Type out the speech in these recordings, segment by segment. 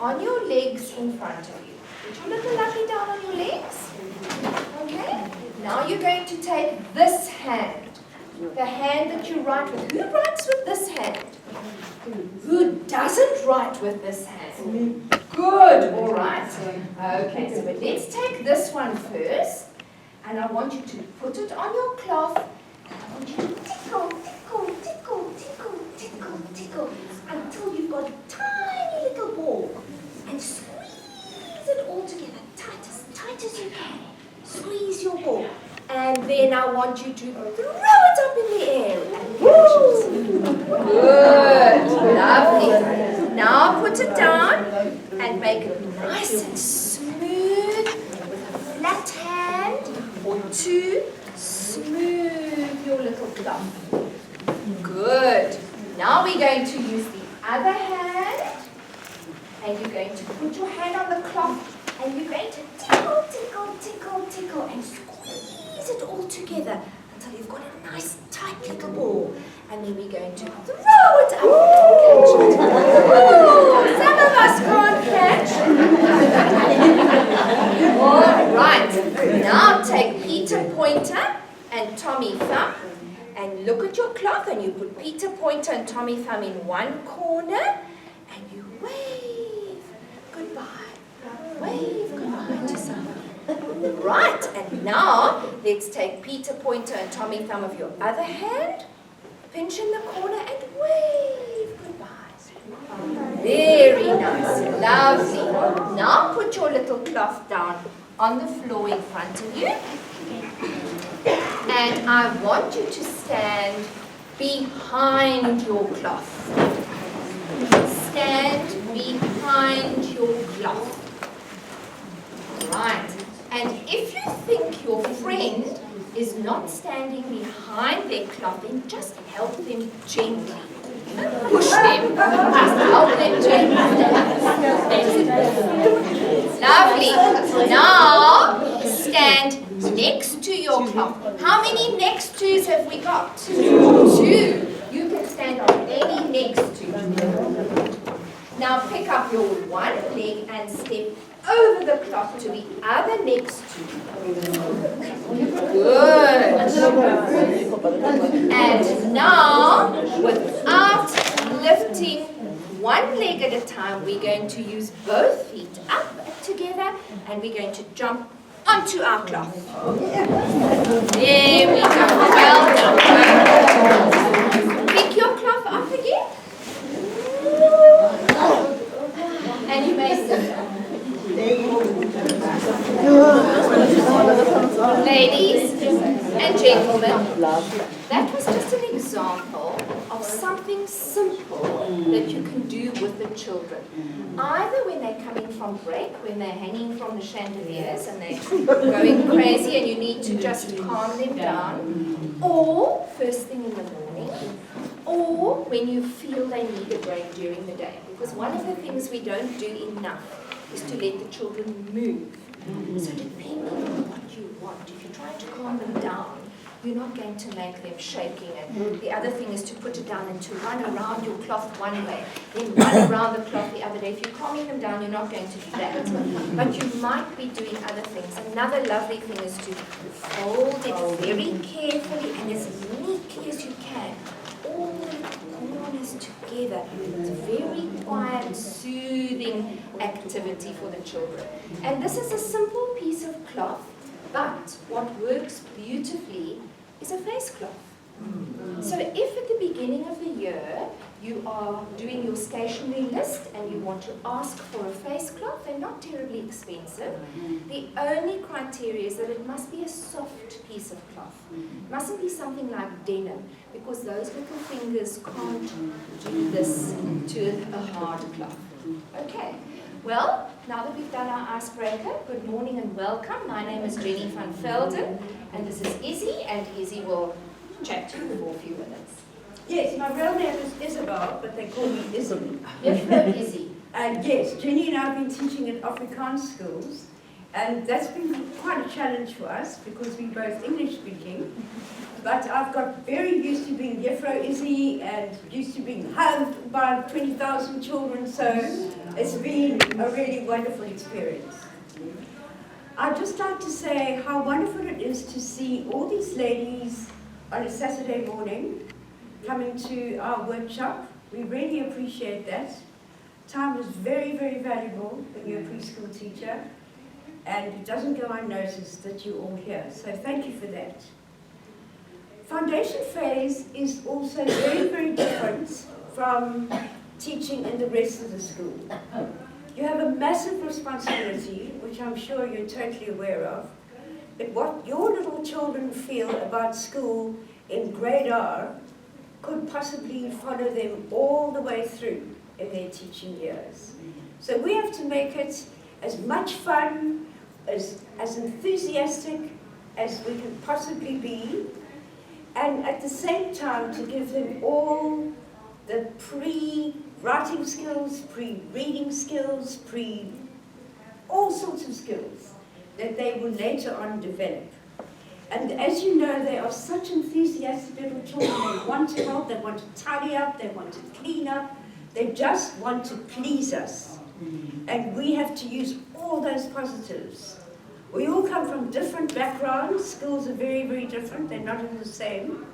on your legs in front of you. Put your little lucky down on your legs. Okay? Now you're going to take this hand. The hand that you write with. Who writes with this hand? Who doesn't write with this hand? Good, all right. Okay, so but let's take this one first. And I want you to put it on your cloth. And I want you to tickle, tickle, tickle, tickle, tickle, tickle, until you've got a tiny little ball. And squeeze it all together, tight as you can. Squeeze your ball. And then I want you to throw it up in the air. And woo! Good, lovely. Now put it down and make it nice and smooth with a flat hand or two. Smooth your little cloth. Good. Now we're going to use the other hand. And you're going to put your hand on the cloth and you're going to tickle, tickle, tickle, tickle and squeeze it all together until you've got a nice tight little ball. And then we're going to throw it up. Ooh, some of us can't catch. All right. Now take Peter Pointer and Tommy Thumb and look at your cloth and you put Peter Pointer and Tommy Thumb in one corner and you wave goodbye. Wave goodbye to somebody. Right, and now let's take Peter Pointer and Tommy Thumb of your other hand, pinch in the corner and wave goodbye. Very nice, lovely. Now put your little cloth down on the floor in front of you. And I want you to stand behind your cloth. Stand behind your cloth. Right. And if you think your friend is not standing behind their cloth, then just help them gently. Don't push them. Just help them gently. Lovely. Now, stand next to your cloth. How many next tos have we got? Two. You can stand on any next to. Now pick up your one leg and step over the cloth to the other next to. Good. And now, without lifting one leg at a time, we're going to use both feet up together and we're going to jump onto our cloth. There we go. Well done. Pick your cloth up again. And you may sit. Ladies and gentlemen, that was just an example of something simple that you can do with the children. Either when they're coming from break, when they're hanging from the chandeliers and they're going crazy and you need to just calm them down, or first thing in the morning, or when you feel they need a break during the day. Because one of the things we don't do enough is to let the children move. So depending on what you want, if you're trying to calm them down, you're not going to make them shaking. And the other thing is to put it down and to run around your cloth one way, then run around the cloth the other way. If you're calming them down, you're not going to do that. But you might be doing other things. Another lovely thing is to fold it very carefully and as neatly as you can. All the corners together. It's a very quiet, soothing activity for the children. And this is a simple piece of cloth, but what works beautifully is a face cloth. So if at the beginning of the year you are doing your stationery list and you want to ask for a face cloth, they're not terribly expensive. The only criteria is that it must be a soft piece of cloth. It mustn't be something like denim, because those little fingers can't do this to a hard cloth. Okay, well, now that we've done our icebreaker, good morning and welcome. My name is Jenny van Velden, and this is Issy, and Issy will chat to you for a few minutes. Yes, my real name is Isabel, but they call me Issy. Yes, Issy. Yes, Jenny and I have been teaching at Afrikaans schools, And that's been quite a challenge for us because we're both English speaking. But I've got very used to being Jeffro Issy and used to being hugged by 20,000 children, so it's been a really wonderful experience. I'd just like to say how wonderful it is to see all these ladies on a Saturday morning coming to our workshop. We really appreciate that. Time is very, very valuable when you're a preschool teacher, and it doesn't go unnoticed that you're all here, so thank you for that. Foundation phase is also very, very different from teaching in the rest of the school. You have a massive responsibility, which I'm sure you're totally aware of, but what your little children feel about school in grade R could possibly follow them all the way through in their teaching years. So we have to make it as much fun, as enthusiastic as we can possibly be, and at the same time to give them all the pre-writing skills, pre-reading skills, all sorts of skills that they will later on develop. And as you know, they are such enthusiastic little children. They want to help, they want to tidy up, they want to clean up, they just want to please us. And we have to use all those positives. We all come from different backgrounds. Schools are very, very different. They're not all the same.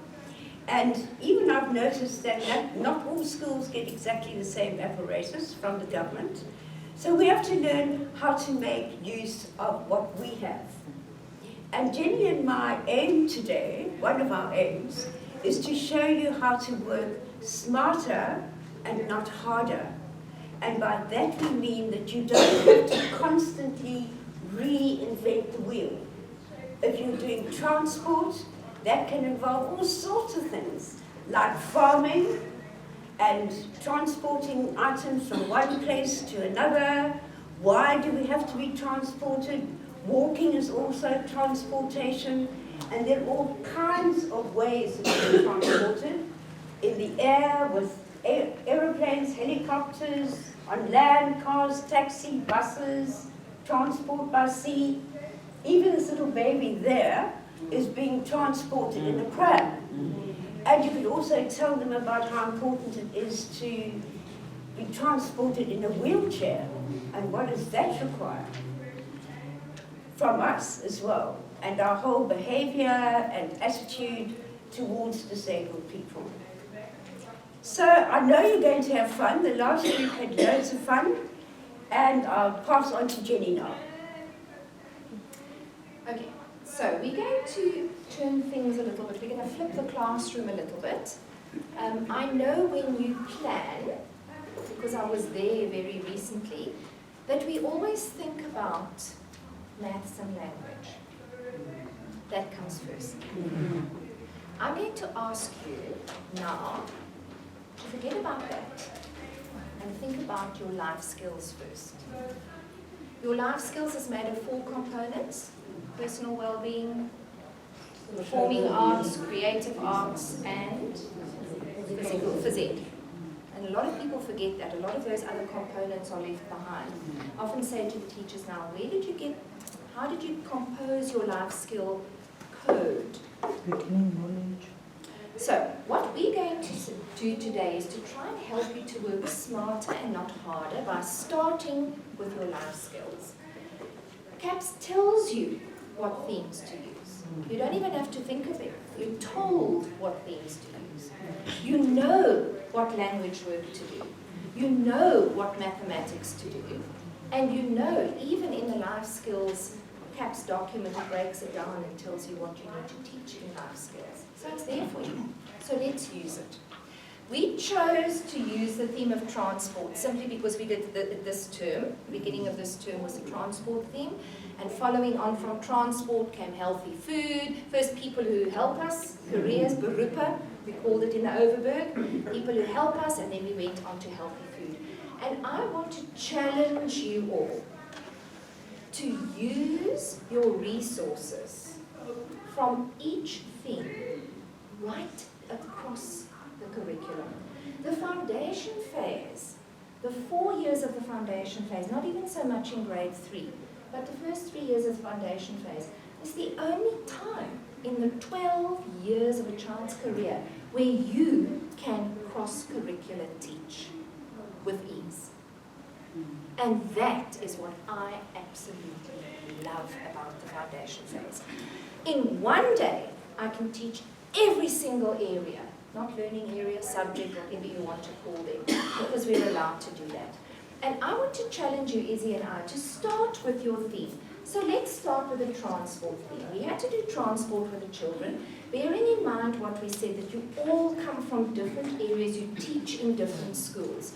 And even I've noticed that not all schools get exactly the same apparatus from the government. So we have to learn how to make use of what we have. And Jenny and my aim today, one of our aims, is to show you how to work smarter and not harder. And by that we mean that you don't have to constantly reinvent the wheel. If you're doing transport, that can involve all sorts of things, like farming and transporting items from one place to another. Why do we have to be transported? Walking is also transportation, and there are all kinds of ways of being transported. In the air, with aeroplanes, helicopters, on land, cars, taxi, buses, transport by sea. Even this little baby there is being transported in a pram. And you could also tell them about how important it is to be transported in a wheelchair, and what does that require from us as well, and our whole behavior and attitude towards disabled people. So I know you're going to have fun. The last week had loads of fun, and I'll pass on to Jenny now. Okay, so we're going to turn things a little bit. We're going to flip the classroom a little bit. I know when you plan, because I was there very recently, that we always think about maths and language. That comes first. I'm going to ask you now to forget about that and think about your life skills first. Your life skills is made of 4 components: personal well-being, performing arts, creative arts, and physical physique. And a lot of people forget that. A lot of those other components are left behind. I often say to the teachers now, how did you compose your life skill code? So what we're going to do today is to try and help you to work smarter and not harder by starting with your life skills. CAPS tells you what themes to use. You don't even have to think of them. You're told what themes to use. You know what language work to do. You know what mathematics to do. And you know, even in the life skills CAPS document, it breaks it down and tells you what you need to teach in life skills. So it's there for you. So let's use it. We chose to use the theme of transport simply because we did this term. The beginning of this term was the transport theme. And following on from transport came healthy food. First, people who help us, careers, beroepe, we called it in the Overberg. People who help us, and then we went on to healthy food. And I want to challenge you all to use your resources from each theme right across the curriculum. The foundation phase, the 4 years of the foundation phase, not even so much in grade 3, but the first 3 years of foundation phase is the only time in the 12 years of a child's career where you can cross-curricular teach with ease. And that is what I absolutely love about the foundation phase. In one day, I can teach every single area, not learning area, subject, whatever you want to call them, because we're allowed to do that. And I want to challenge you, Issy and I, to start with your theme. So let's start with the transport theme. We had to do transport with the children, bearing in mind what we said, that you all come from different areas, you teach in different schools.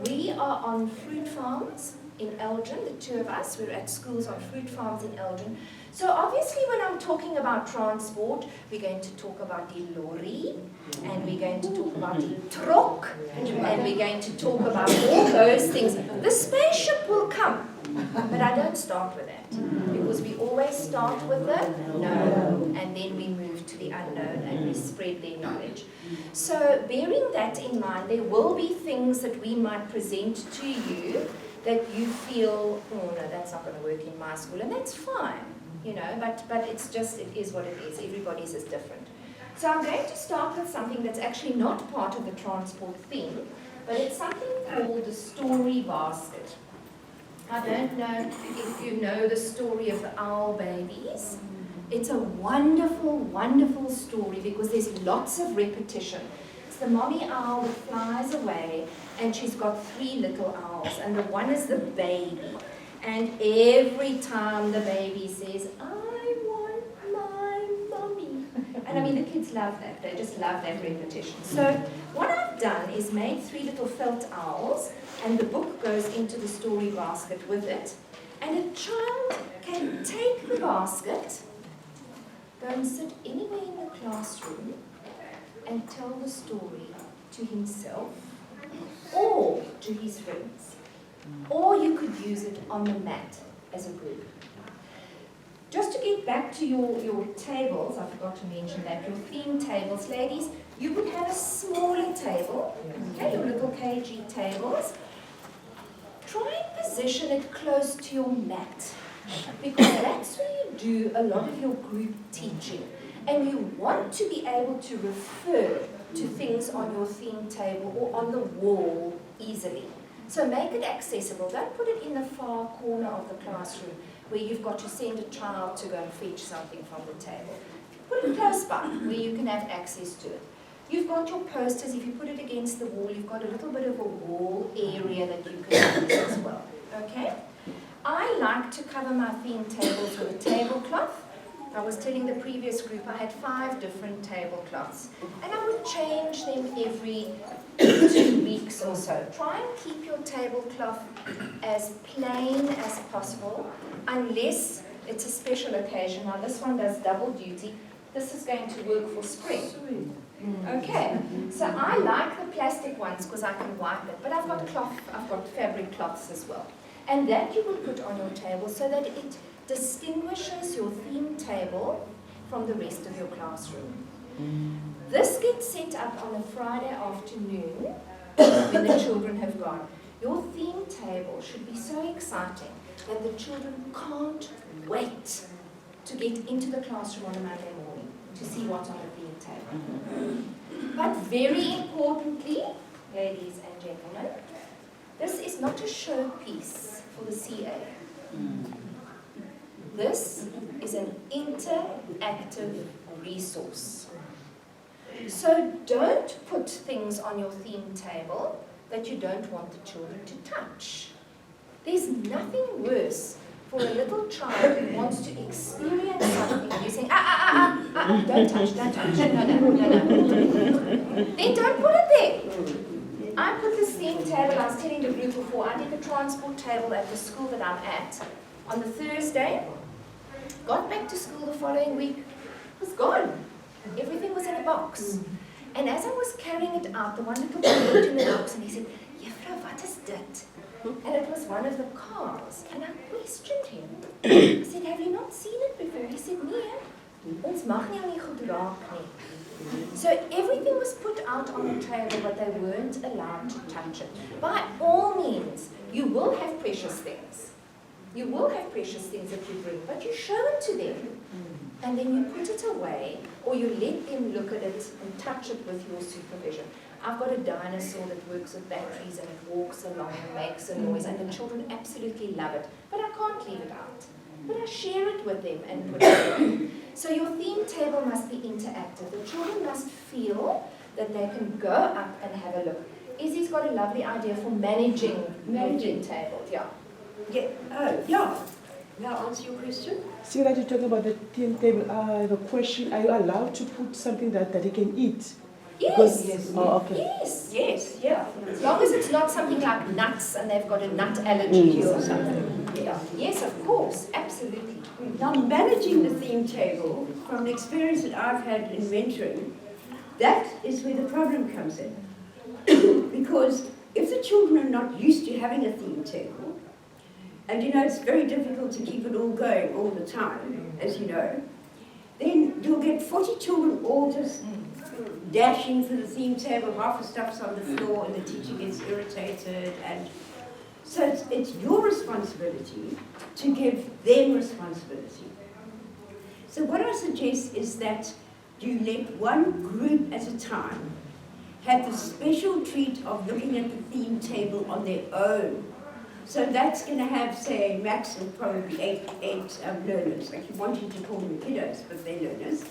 We are on fruit farms in Velden, the two of us, we're at schools on fruit farms in Velden. So obviously when I'm talking about transport, we're going to talk about the lorry, and we're going to talk about the truck, and we're going to talk about all those things. The spaceship will come, but I don't start with that, because we always start with the known, and then we move to the unknown, and we spread their knowledge. So bearing that in mind, there will be things that we might present to you that you feel, oh no, that's not going to work in my school, and that's fine, you know, but it's just, it is what it is. Everybody's is different. So I'm going to start with something that's actually not part of the transport theme, but it's something called the story basket. I don't know if you know the story of the owl babies. It's a wonderful, wonderful story because there's lots of repetition. It's the mommy owl that flies away, and she's got 3 little owls, and the one is the baby. And every time the baby says, I want my mommy. And I mean, the kids love that. They just love that repetition. So what I've done is made 3 little felt owls, and the book goes into the story basket with it. And a child can take the basket, go and sit anywhere in the classroom, and tell the story to himself or to his friends. Or you could use it on the mat as a group. Just to get back to your tables, I forgot to mention that, your theme tables, ladies, you would have a smaller table, okay, your little KG tables. Try and position it close to your mat, because that's where you do a lot of your group teaching. And you want to be able to refer to things on your theme table or on the wall easily. So make it accessible. Don't put it in the far corner of the classroom where you've got to send a child to go and fetch something from the table. Put it close by where you can have access to it. You've got your posters. If you put it against the wall, you've got a little bit of a wall area that you can use as well. Okay? I like to cover my theme tables with a tablecloth. I was telling the previous group I had 5 different tablecloths, and I would change them every 2 weeks or so. Try and keep your tablecloth as plain as possible, unless it's a special occasion. Now this one does double duty. This is going to work for spring. Okay, so I like the plastic ones because I can wipe it, but I've got fabric cloths as well. And that you will put on your table so that it distinguishes your theme table from the rest of your classroom. This gets set up on a Friday afternoon when the children have gone. Your theme table should be so exciting that the children can't wait to get into the classroom on a Monday morning to see what's on the theme table. But very importantly, ladies and gentlemen, this is not a showpiece for the CA. This is an interactive resource. So don't put things on your theme table that you don't want the children to touch. There's nothing worse for a little child who wants to experience something. You're saying, don't touch, no. Then don't put it there. I put this theme table, I was telling the group before, I did the transport table at the school that I'm at on the Thursday. Got back to school the following week, it was gone. Everything was in a box. And as I was carrying it out, the one little boy looked in the box and he said, Juffrou, what is dit? And it was one of the cars. And I questioned him. I said, have you not seen it before? He said, nee, ons mag nie aan die goed raak nie. So everything was put out on the table, but they weren't allowed to touch it. By all means, you will have precious things. You will have precious things that you bring, but you show it to them. And then you put it away, or you let them look at it and touch it with your supervision. I've got a dinosaur that works with batteries and it walks along and makes a noise, and the children absolutely love it. But I can't leave it out. But I share it with them and put it away. So your theme table must be interactive. The children must feel that they can go up and have a look. Issy's got a lovely idea for managing your theme table. Yeah. Yeah. Now answer your question. See that you're talking about the theme table. I have a question. Are you allowed to put something that he can eat? Yes. Yes. Oh, okay. Yes. Yes, yeah. As long as it's not something like nuts and they've got a nut allergy or something. Yeah. Yes, of course. Absolutely. Now, managing the theme table, from the experience that I've had in mentoring, that is where the problem comes in. Because if the children are not used to having a theme table, and you know it's very difficult to keep it all going all the time, as you know, then you'll get 40 children all just dashing for the theme table, half the stuff's on the floor and the teacher gets irritated. And so it's your responsibility to give them responsibility. So what I suggest is that you let one group at a time have the special treat of looking at the theme table on their own. So that's going to have, say, a max of probably eight learners. Like you wanted to call them kiddos, but they're learners.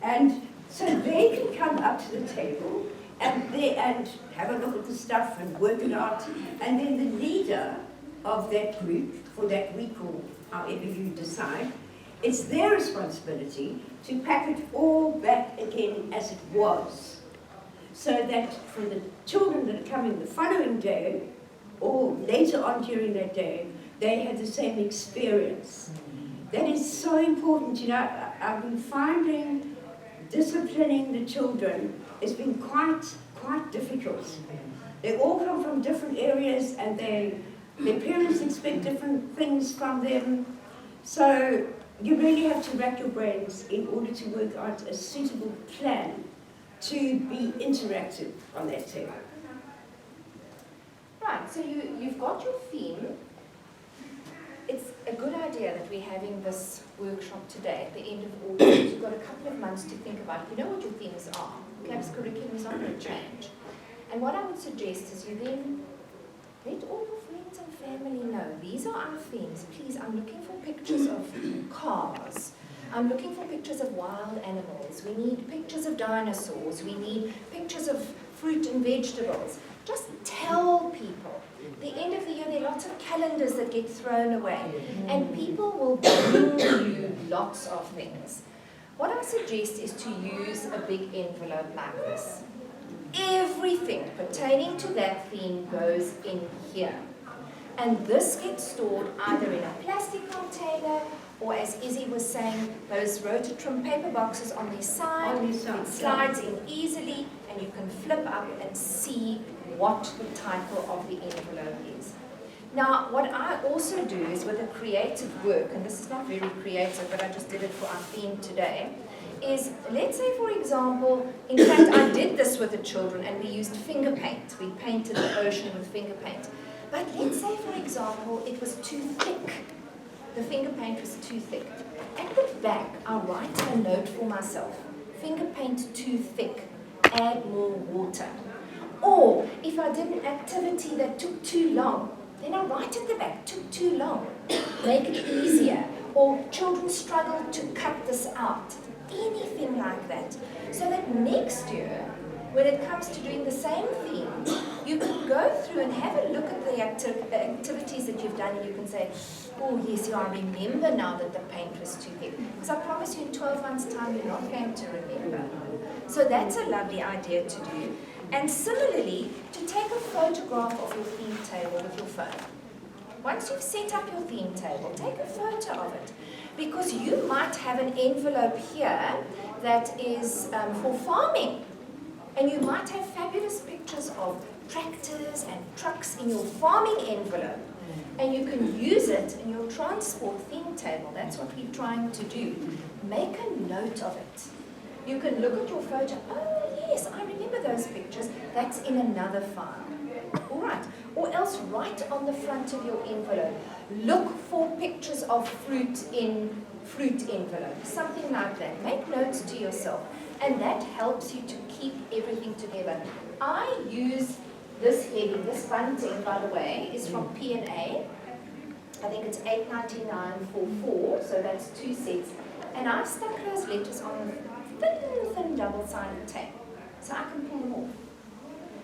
And so they can come up to the table and have a look at the stuff and work it out. And then the leader of that group for that week or however you decide, it's their responsibility to pack it all back again as it was. So that for the children that are coming the following day or later on during that day, they have the same experience. That is so important. You know, I've been finding disciplining the children has been quite difficult. They all come from different areas and their parents expect different things from them. So you really have to rack your brains in order to work out a suitable plan to be interactive on that table. Right, so you've got your theme. It's a good idea that we're having this workshop today at the end of August. You've got a couple of months to think about. You know what your themes are. CAP's curriculum is not going to change. And what I would suggest is you then let all your friends and family know, these are our themes. Please, I'm looking for pictures of cars. I'm looking for pictures of wild animals. We need pictures of dinosaurs. We need pictures of fruit and vegetables. Just tell people. At the end of the year, there are lots of calendars that get thrown away. And people will bring you lots of things. What I suggest is to use a big envelope like this. Everything pertaining to that theme goes in here. And this gets stored either in a plastic container or, as Issy was saying, those Rototrim paper boxes on the side. It slides in easily and you can flip up and see what the title of the envelope is. Now, what I also do is with a creative work, and this is not very creative, but I just did it for our theme today, is, let's say, for example, in fact, I did this with the children and we used finger paint. We painted the ocean with finger paint. But let's say, for example, it was too thick. The finger paint was too thick. At the back, I'll write a note for myself. Finger paint too thick. Add more water. Or, if I did an activity that took too long, then I write at the back, took too long. Make it easier. Or, children struggled to cut this out. Anything like that. So that next year, when it comes to doing the same theme, you can go through and have a look at the activities that you've done and you can say, oh yes, I remember now that the paint was too thick. Because I promise you in 12 months' time, you're not going to remember. So that's a lovely idea to do. And similarly, to take a photograph of your theme table with your phone. Once you've set up your theme table, take a photo of it. Because you might have an envelope here that is for farming. And you might have fabulous pictures of tractors and trucks in your farming envelope. And you can use it in your transport theme table. That's what we're trying to do. Make a note of it. You can look at your photo. Oh, yes, I remember those pictures. That's in another file. All right. Or else write on the front of your envelope, look for pictures of fruit in fruit envelopes, something like that. Make notes to yourself, and that helps you to keep everything together. I use this heading, this bunting, by the way, is from P&A. I think it's $8.99 for 4, so that's 2 sets. And I've stuck those letters on thin double-sided tape, so I can pull them off.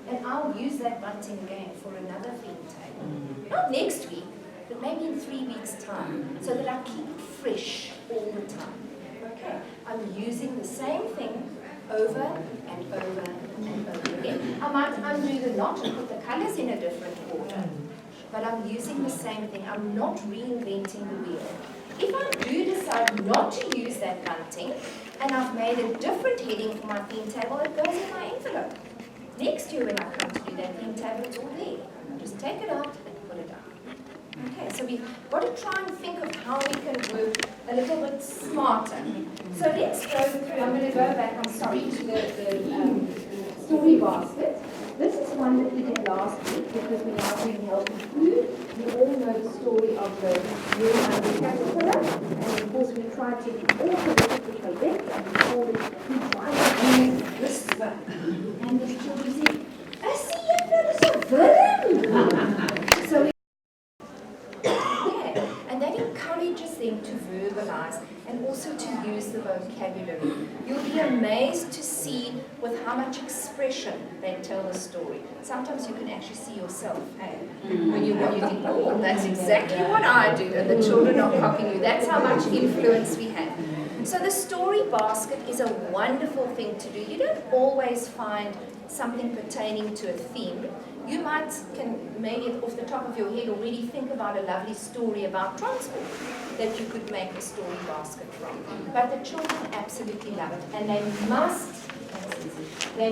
And I'll use that bunting again for another theme table. Not next week, but maybe in 3 weeks' time, so that I keep it fresh all the time. Okay? I'm using the same thing over and over and over again. I might undo the knot and put the colors in a different order, but I'm using the same thing. I'm not reinventing the wheel. If I do decide not to use that bunting, and I've made a different heading for my theme table, it goes in my envelope. Next year when I come to do that theme table, it's all there. Just take it out and put it down. Okay, so we've got to try and think of how we can work a little bit smarter. So let's go through, I'm going to go back, I'm sorry, to the story basket. This is one that we did last week because we are doing healthy food. You all know the story of the real hungry caterpillar. And of course we tried to also look at the project and we tried to do this one. And the children said, Issy, juffrou, dis 'n wurm. So we and that encourages them to verbalize and also to use the vocabulary. You'll be amazed to see with how much expression they tell the story. Sometimes you can actually see yourself, when you think, oh, that's exactly what I do, and the children are copying you. That's how much influence we have. So the story basket is a wonderful thing to do. You don't always find something pertaining to a theme. You might maybe off the top of your head already think about a lovely story about transport that you could make a story basket from. But the children absolutely love it, and they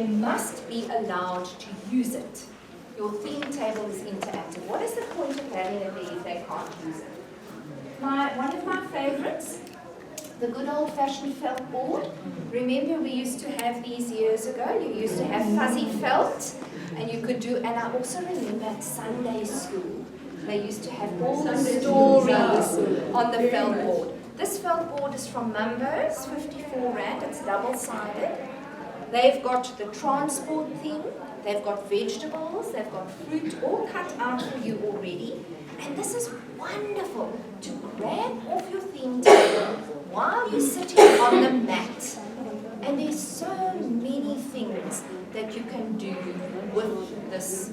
must be allowed to use it. Your theme table is interactive. What is the point of having it there if they can't use it? One of my favorites, the good old-fashioned felt board. Remember we used to have these years ago? You used to have fuzzy felt, and you could do, and I also remember at Sunday school, they used to have all the stories on the felt board. This felt board is from Mumbo's, 54 Rand, it's double-sided. They've got the transport theme, they've got vegetables, they've got fruit all cut out for you already. And this is wonderful to grab off your theme table while you're sitting on the mat. And there's so many things that you can do with this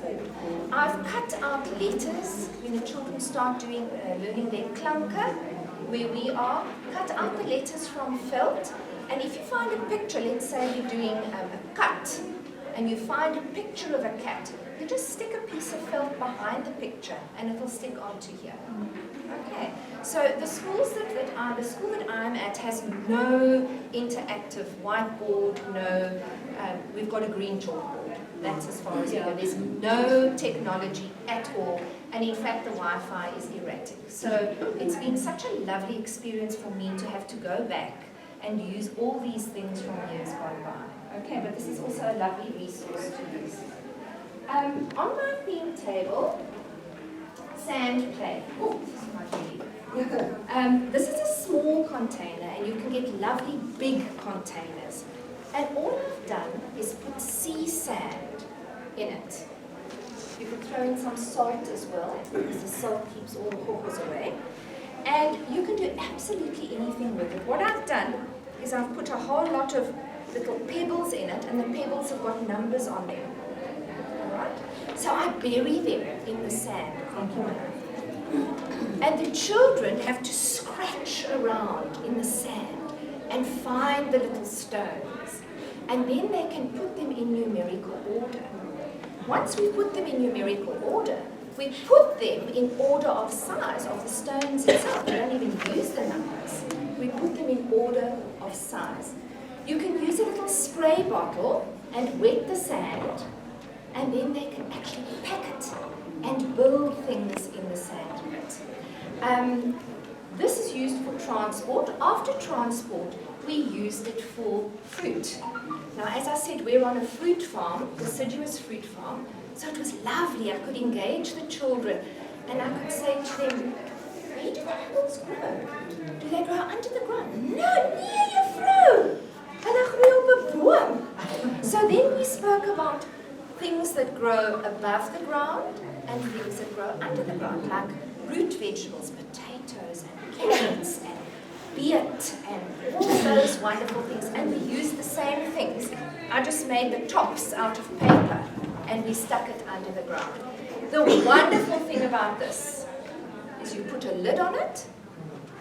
board. I've cut out letters when the children start learning their clunker, where we are. Cut out the letters from felt. And if you find a picture, let's say you're doing a cut, and you find a picture of a cat, you just stick a piece of felt behind the picture and it'll stick onto here. Okay, so the school that I'm at has no interactive whiteboard, we've got a green chalkboard. That's as far as we go. There's no technology at all, and in fact the Wi-Fi is erratic. So it's been such a lovely experience for me to have to go back and use all these things from years gone by. Okay, but this is also a lovely resource to use. On my theme table, sand play. Oh, this is my baby. This is a small container, and you can get lovely big containers. And all I've done is put sea sand in it. You can throw in some salt as well, because the salt keeps all the hookers away. And you can do absolutely anything with it. What I've done is I've put a whole lot of little pebbles in it, and the pebbles have got numbers on them. So I bury them in the sand. And the children have to scratch around in the sand and find the little stones. And then they can put them in numerical order. Once we put them in numerical order, we put them in order of size of the stones itself. We don't even use the numbers. We put them in order of size. You can use a little spray bottle and wet the sand, and then they can actually pack it and build things in the sand pit. This is used for transport. After transport, we used it for fruit. Now, as I said, we're on a fruit farm, deciduous fruit farm, So it was lovely. I could engage the children, and I could say to them, where do the apples grow? Do they grow under the ground? No, nee, juffrou. Hulle groei op 'n boom. So then we spoke about things that grow above the ground and things that grow under the ground, like root vegetables, potatoes and carrots and beet and all those wonderful things. And we used the same things. I just made the tops out of paper and we stuck it under the ground. The wonderful thing about this is you put a lid on it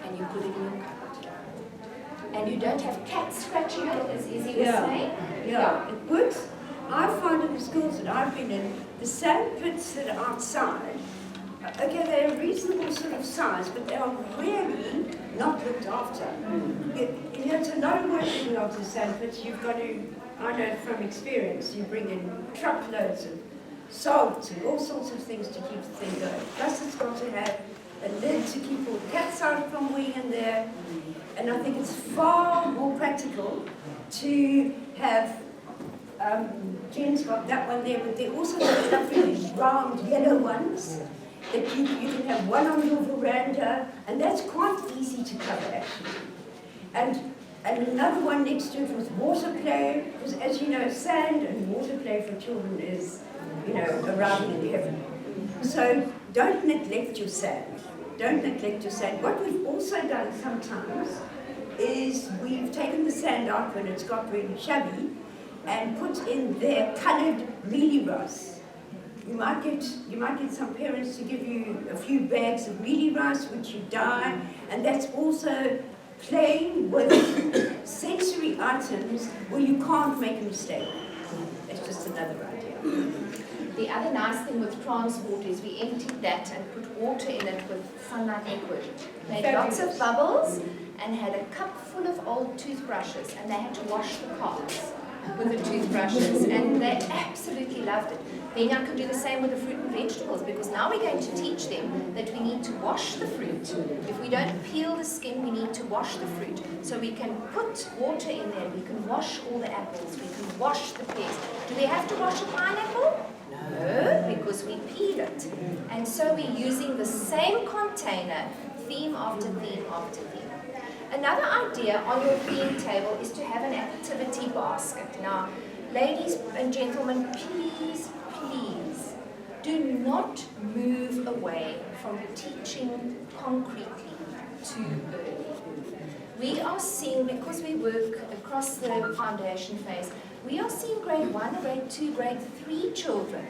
and you put it in your cupboard. And you don't have cats scratching it, as Issy was saying. Yeah, it works. I find in the schools that I've been in, the sand pits that are outside, okay, they're a reasonable sort of size, but they are really not looked after. You know, it's a lot of work looking after sand pits. You've got to, I know from experience, you bring in truckloads of salt and all sorts of things to keep the thing going. Plus it's got to have a lid to keep all the cats out from being in there. And I think it's far more practical to have, Jen's got that one there, but they also got lovely round yellow ones that you can have one on your veranda, and that's quite easy to cover actually. And another one next to it was water play, because as you know, sand and water play for children is, you know, arriving in heaven. So don't neglect your sand. Don't neglect your sand. What we've also done sometimes is we've taken the sand out when it's got really shabby and put in their coloured mealie rice. You might get some parents to give you a few bags of mealie rice which you dye, and that's also playing with sensory items where you can't make a mistake. That's just another idea. The other nice thing with transport is we emptied that and put water in it with sunlight liquid. Made lots of bubbles and had a cup full of old toothbrushes, and they had to wash the cars with the toothbrushes, and they absolutely loved it. Then I could do the same with the fruit and vegetables, because now we're going to teach them that we need to wash the fruit. If we don't peel the skin, we need to wash the fruit. So we can put water in there, we can wash all the apples, we can wash the pears. Do we have to wash a pineapple? No, because we peel it. And so we're using the same container, theme after theme after theme. Another idea on your theme table is to have an activity basket. Now, ladies and gentlemen, please, please, do not move away from teaching concretely too early. We are seeing, because we work across the foundation phase, we are seeing grade 1, grade 2, grade 3 children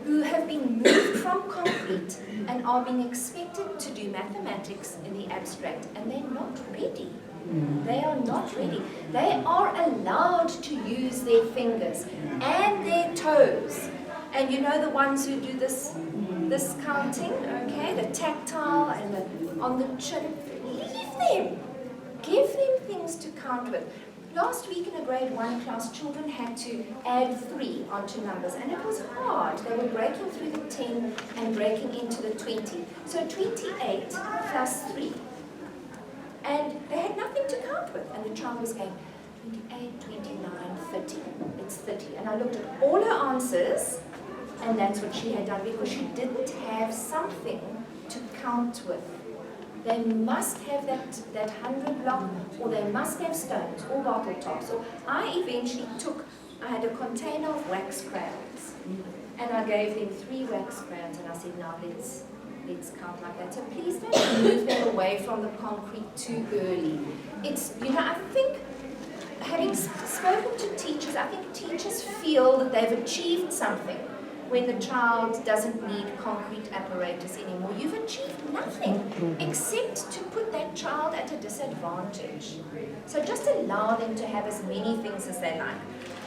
who have been moved from concrete and are being expected to do mathematics in the abstract, and they're not ready. They are not ready. They are allowed to use their fingers and their toes. And you know the ones who do this counting, okay, the tactile and the on the chin, leave them. Give them things to count with. Last week in a grade 1 class, children had to add 3 onto numbers, and it was hard. They were breaking through the 10 and breaking into the 20. So 28 plus 3. And they had nothing to count with. And the child was going, 28, 29, 30. It's 30. And I looked at all her answers, and that's what she had done, because she didn't have something to count with. They must have that 100 block, or they must have stones or bottle tops. So I eventually I had a container of wax crayons, and I gave them 3 wax crayons, and I said, now let's count like that. So please don't move them away from the concrete too early. It's, you know, I think, having spoken to teachers, I think teachers feel that they've achieved something when the child doesn't need concrete apparatus anymore. You've achieved nothing except to put that child at a disadvantage. So just allow them to have as many things as they like.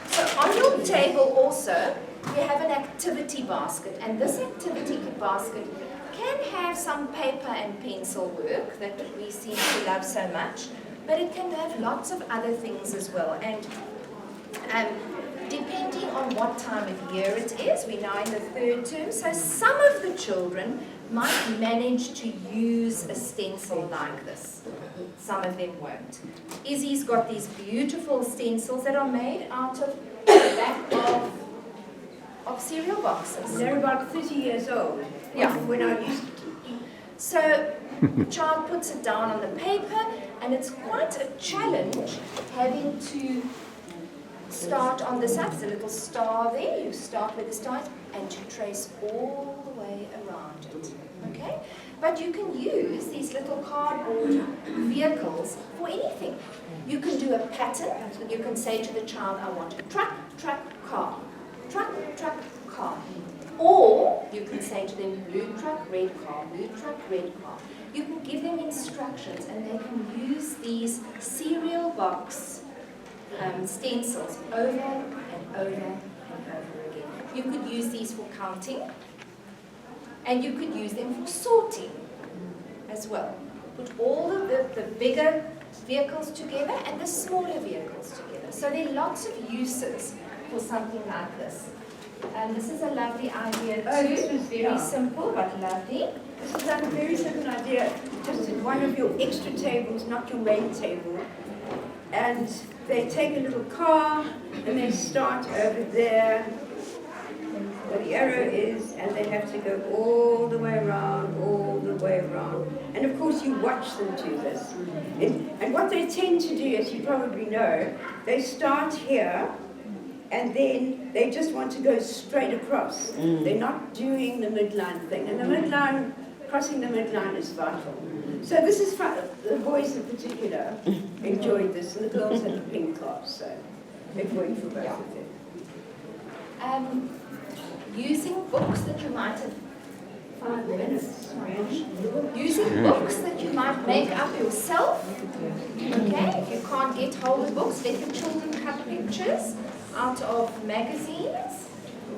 So on your table also, you have an activity basket, and this activity basket can have some paper and pencil work that we seem to love so much, but it can have lots of other things as well. And depending on what time of year it is, we're now in the 3rd term, so some of the children might manage to use a stencil like this. Some of them won't. Issy's got these beautiful stencils that are made out of the back of of cereal boxes. They're about 30 years old. Yeah. When I used to teach. So the child puts it down on the paper, and it's quite a challenge having to start on the side. There's a little star there. You start with the star and you trace all the way around it. Okay? But you can use these little cardboard vehicles for anything. You can do a pattern. You can say to the child, I want a truck, truck, car. Truck, truck, car. Or you can say to them, blue truck, red car, blue truck, red car. You can give them instructions, and they can use these cereal box stencils over and over and over again. You could use these for counting, and you could use them for sorting as well. Put all of the bigger vehicles together and the smaller vehicles together. So there are lots of uses for something like this. And this is a lovely idea too. Oh, this is very simple but lovely. This is like a very simple idea, just in one of your extra tables, not your main table. And they take a little car and they start over there where the arrow is, and they have to go all the way around, all the way around. And of course you watch them do this. And what they tend to do, as you probably know, they start here and then they just want to go straight across. They're not doing the midline thing. And the midline, crossing the midline is vital. So this is fun. The boys in particular enjoyed this, and the girls had the pink class, so it worked for both of them. Using books that you might have 5 minutes. using books that you might make up yourself. Okay, if you can't get hold of books, let the children cut pictures out of magazines.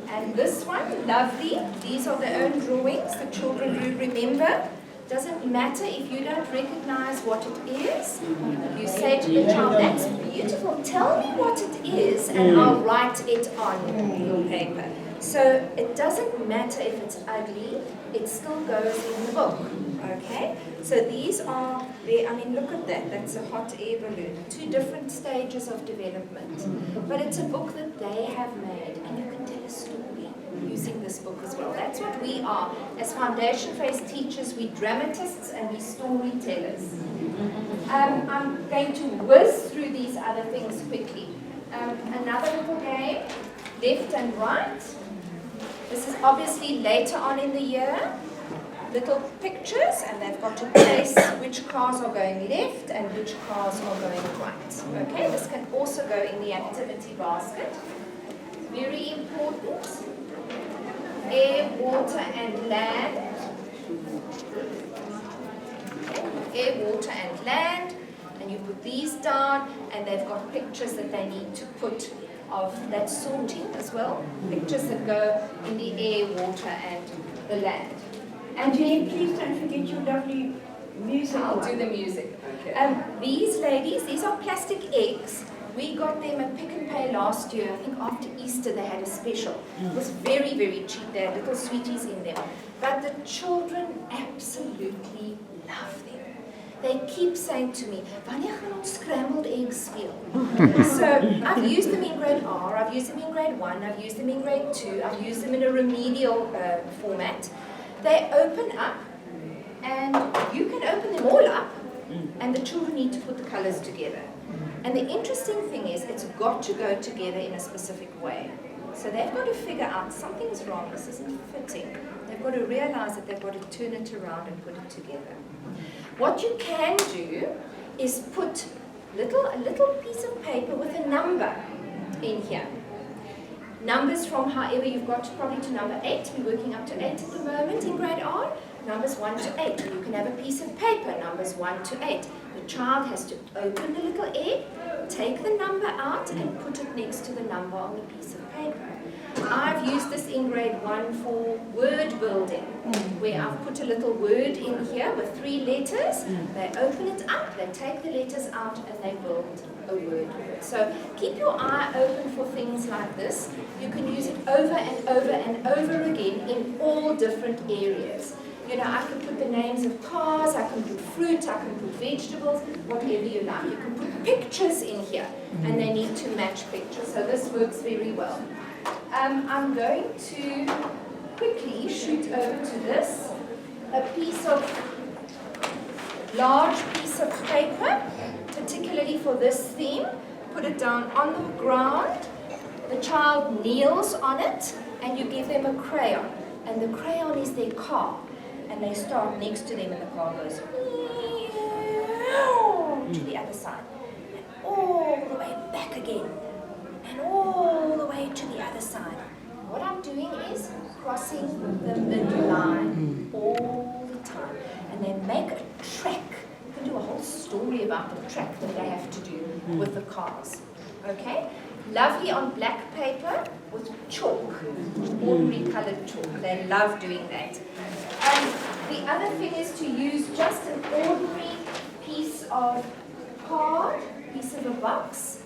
And this one, lovely. These are their own drawings. The children do remember. Doesn't matter if you don't recognize what it is. You say to the child, that's beautiful. Tell me what it is, and I'll write it on your paper. So it doesn't matter if it's ugly, it still goes in the book. Okay? So these are, look at that. That's a hot air balloon. 2 different stages of development. But it's a book that they have made, and you can tell a story using this book as well. That's what we are. As foundation phase teachers, we dramatists and we storytellers. I'm going to whiz through these other things quickly. Another little game, left and right. This is obviously later on in the year. Little pictures, and they've got to place which cars are going left and which cars are going right. Okay, this can also go in the activity basket. Very important. Air, water, and land. Okay. Air, water, and land. And you put these down, and they've got pictures that they need to put of that sorting as well. Pictures that go in the air, water, and the land. And Jane, please don't forget your lovely music. I'll do the music. Okay. These ladies, these are plastic eggs. We got them at Pick and Pay last year. I think after Easter they had a special. It was very, very cheap. They had little sweeties in them. But the children absolutely love them. They keep saying to me, wanneer gaan ons scrambled eggs speel? So I've used them in grade R, I've used them in grade 1, I've used them in grade 2, I've used them in a remedial format. They open up, and you can open them all up, and the children need to put the colors together. And the interesting thing is, it's got to go together in a specific way. So they've got to figure out something's wrong, this isn't fitting. They've got to realize that they've got to turn it around and put it together. What you can do is put a little piece of paper with a number in here. Numbers from however you've got probably to number 8. We're working up to 8 at the moment in grade R. Numbers 1 to 8. You can have a piece of paper, numbers 1 to 8. The child has to open the little egg, take the number out, and put it next to the number on the piece of paper. I've used this in grade 1 for word building, where I've put a little word in here with 3 letters. They open it up, they take the letters out, and they build a word with it. So keep your eye open for things like this. You can use it over and over and over again in all different areas. You know, I can put the names of cars, I can put fruit, I can put vegetables, whatever you like. You can put pictures in here, and they need to match pictures. So this works very well. I'm going to quickly shoot over to this. A large piece of paper, particularly for this theme. Put it down on the ground. The child kneels on it, and you give them a crayon. And the crayon is their car. And they start next to them, and the car goes to the other side. And all the way back again. And all the way to the other side. What I'm doing is crossing the midline all the time. And they make a track. You can do a whole story about the track that they have to do with the cars. Okay? Lovely on black paper with chalk, ordinary colored chalk. They love doing that. The other thing is to use just an ordinary piece of card, piece of a box,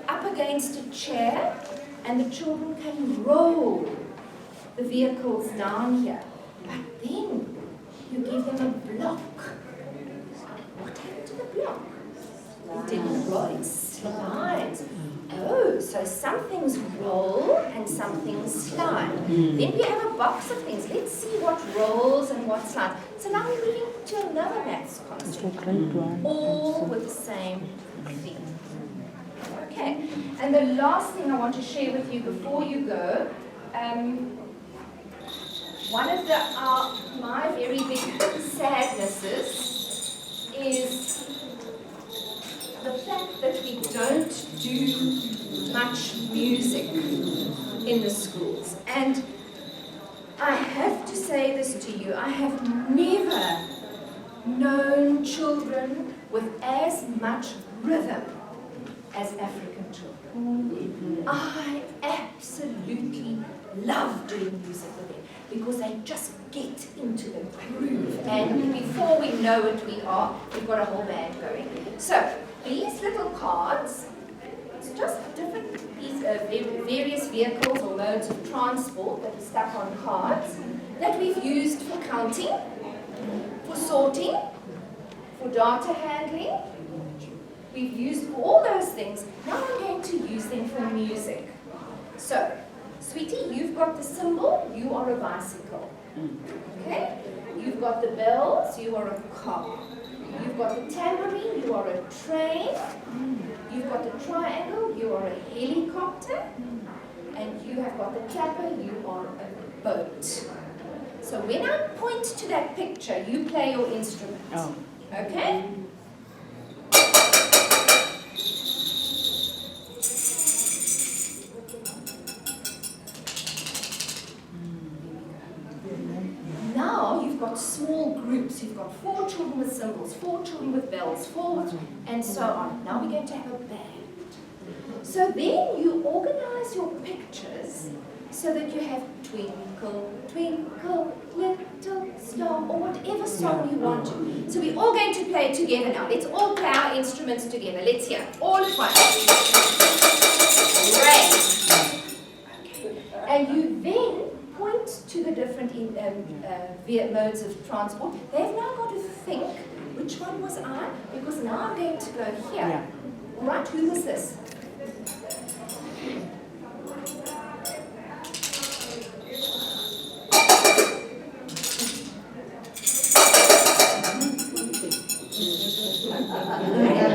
up against a chair, and the children can roll the vehicles down here. But then you give them a block. What happened to the block? It didn't roll, it slides. Oh, so some things roll and some things slide. Then we have a box of things. Let's see what rolls and what slides. So now we're moving to another maths concept. All with the same theme. Okay, and the last thing I want to share with you before you go, one of my very big sadnesses is the fact that we don't do much music in the schools. And I have to say this to you, I have never known children with as much rhythm as African children. I absolutely love doing music with them because they just get into the groove. And before we know it, we've got a whole band going. So, these little cards, it's just different various vehicles or modes of transport that are stuck on cards that we've used for counting, for sorting, for data handling. We've used all those things. Now I'm going to use them for music. So, sweetie, you've got the cymbal, you are a bicycle. Okay? You've got the bells, you are a car. You've got the tambourine, you are a train. You've got the triangle, you are a helicopter. And you have got the clapper, you are a boat. So when I point to that picture, you play your instrument. Oh. Okay? Now you've got small groups. You've got 4 children with cymbals, 4 children with bells, 4 and so on. Now we're going to have a band. So then you organize your pictures so that you have Twinkle, Twinkle, Little Star, or whatever song you want to. So we're all going to play together now. Let's all play our instruments together. Let's hear all at once. Great. Okay. And you then point to the different modes of transport. They've now got to think, which one was I? Because now I'm going to go here. Yeah. All right, who was this?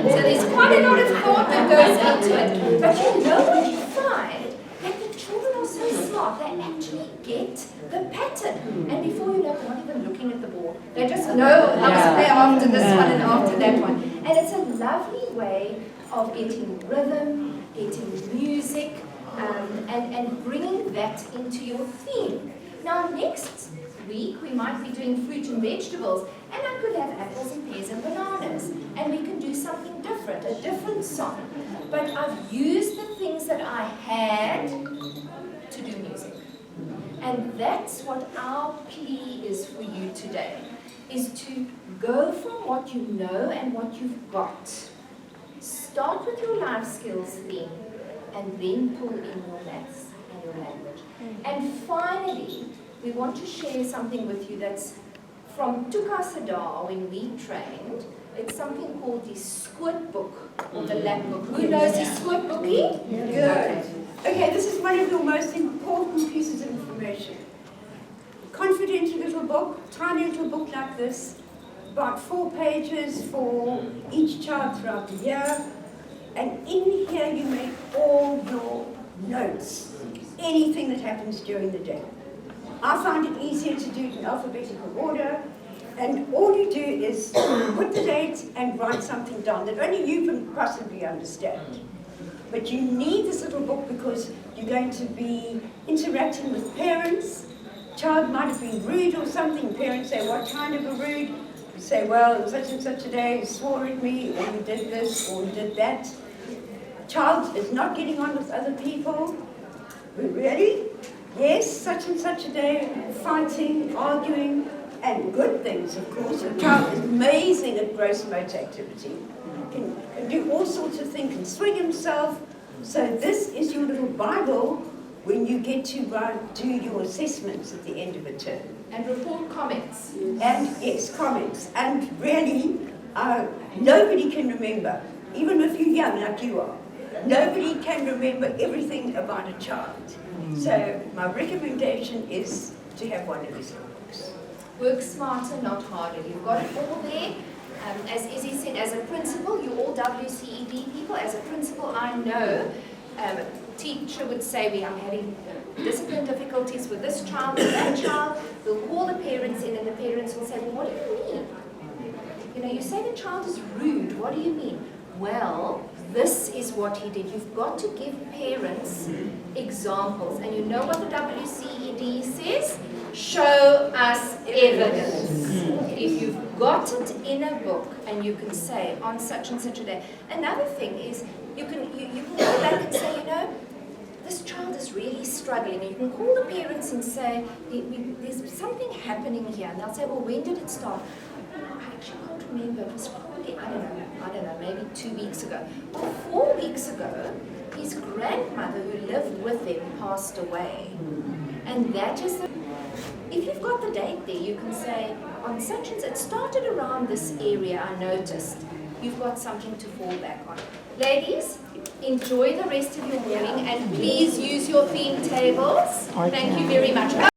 So there's quite a lot of thought that goes into it. But you know what you find? That the children are so smart, they actually get the pattern. And before you know, they're not even looking at the board. They just know I must play after this one and after that one. And it's a lovely way of getting rhythm, getting music, and bringing that into your theme. Now next week we might be doing fruit and vegetables, and I could have apples and pears and bananas, and we can do something different, a different song. But I've used the things that I had to do music. And that's what our plea is for you today, is to go from what you know and what you've got. Start with your life skills theme, and then pull in your maths and your language. And finally, we want to share something with you that's from Tukasada when we trained. It's something called the Squid Book, or the Lap Book. Who knows the Squid Bookie? Good. Okay, this is one of your most important important pieces of information. Confidential little book, tiny little book like this, about 4 pages for each child throughout the year. And in here you make all your notes, anything that happens during the day. I find it easier to do it in alphabetical order, and all you do is put the date and write something down that only you can possibly understand. But you need this little book because you're going to be interacting with parents. Child might have been rude or something. Parents say, what kind of a rude? You say, well, such and such a day, you swore at me, or you did this, or you did that. Child is not getting on with other people. Really? Yes, such and such a day, fighting, arguing, and good things, of course. A child is amazing at gross motor activity. Can do all sorts of things, can swing himself. So this is your little Bible when you get to do your assessments at the end of a term. And report comments. And yes, comments. And really, nobody can remember, even if you're young like you are, nobody can remember everything about a child. So my recommendation is to have one of these books. Work smarter, not harder. You've got it all there. As Issy said, as a principal, you're all WCED people. As a principal, I know teacher would say, we are having discipline difficulties with this child or that child. We'll call the parents in, and the parents will say, well, what do you mean? You know, you say the child is rude. What do you mean? Well, this is what he did. You've got to give parents examples. And you know what the WCED says? Show us evidence. If you've got it in a book and you can say on such and such a day. Another thing is you can go back and say, you know, this child is really struggling. And you can call the parents and say, there's something happening here. And they'll say, well, when did it start? I actually can't remember. It was probably, I don't know, maybe 2 weeks ago. Well, 4 weeks ago, his grandmother who lived with him passed away. And that is the... If you've got the date there, you can say, on such and such, it started around this area, I noticed. You've got something to fall back on. Ladies, enjoy the rest of your morning, and please use your theme tables. Thank you very much.